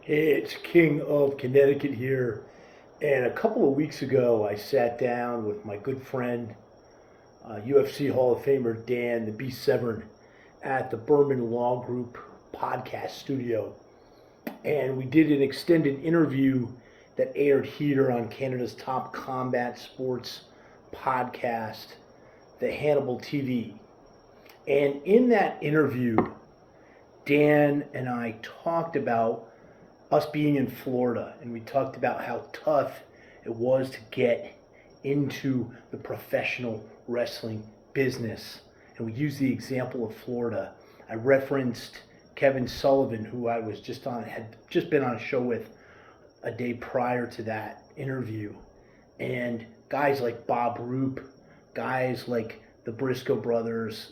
It's King of Connecticut here. And a couple of weeks ago, I sat down with my good friend, UFC Hall of Famer Dan, the Beast Severn, at the Berman Law Group podcast studio. And we did an extended interview that aired here on Canada's top combat sports podcast, the Hannibal TV. And in that interview, Dan and I talked about us being in Florida, and we talked about how tough it was to get into the professional wrestling business. And we used the example of Florida. I referenced Kevin Sullivan, who I was had just been on a show with a day prior to that interview. And guys like Bob Roop, guys like the Briscoe brothers,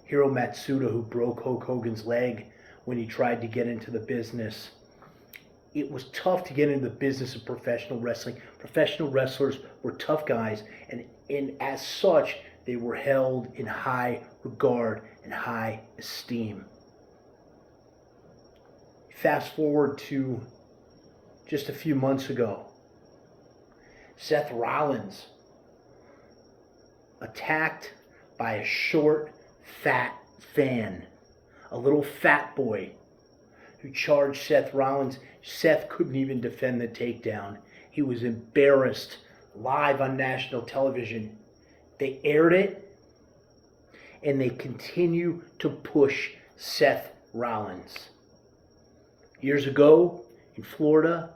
Hiro Matsuda, who broke Hulk Hogan's leg when he tried to get into the business. It was tough to get into the business of professional wrestling. Professional wrestlers were tough guys, and as such, they were held in high regard and high esteem. Fast forward to just a few months ago. Seth Rollins attacked by a short, fat fan, a little fat boy who charged Seth Rollins. Seth couldn't even defend the takedown. He was embarrassed live on national television. They aired it, and they continue to push Seth Rollins. Years ago in Florida,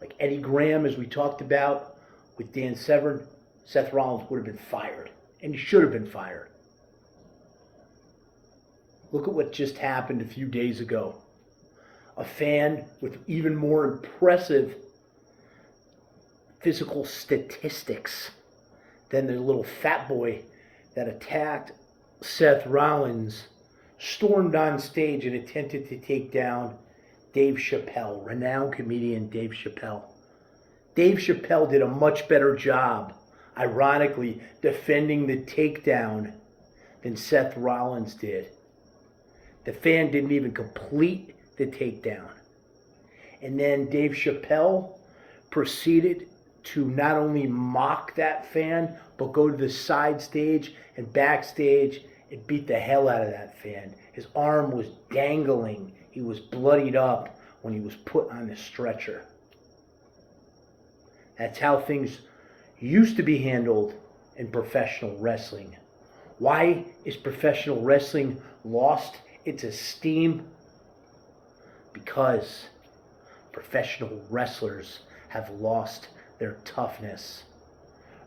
like Eddie Graham, as we talked about with Dan Severn, Seth Rollins would have been fired, and he should have been fired. Look at what just happened a few days ago. A fan with even more impressive physical statistics than the little fat boy that attacked Seth Rollins stormed on stage and attempted to take down Dave Chappelle, renowned comedian Dave Chappelle. Dave Chappelle did a much better job, ironically, defending the takedown than Seth Rollins did. The fan didn't even complete the takedown. And then Dave Chappelle proceeded to not only mock that fan, but go to the side stage and backstage and beat the hell out of that fan. His arm was dangling. He was bloodied up when he was put on the stretcher. That's how things used to be handled in professional wrestling. Why is professional wrestling lost its esteem? Because professional wrestlers have lost their toughness,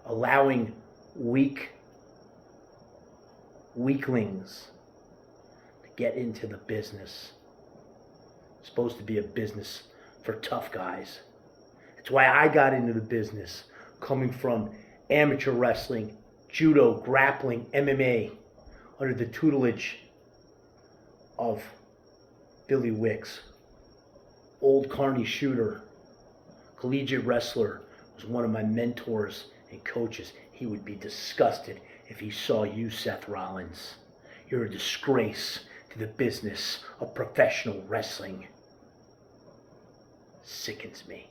allowing weaklings to get into the business. It's supposed to be a business for tough guys. That's why I got into the business, coming from amateur wrestling, judo, grappling, MMA, under the tutelage of Billy Wicks. Old Carney shooter, collegiate wrestler, was one of my mentors and coaches. He would be disgusted if he saw you, Seth Rollins. You're a disgrace to the business of professional wrestling. Sickens me.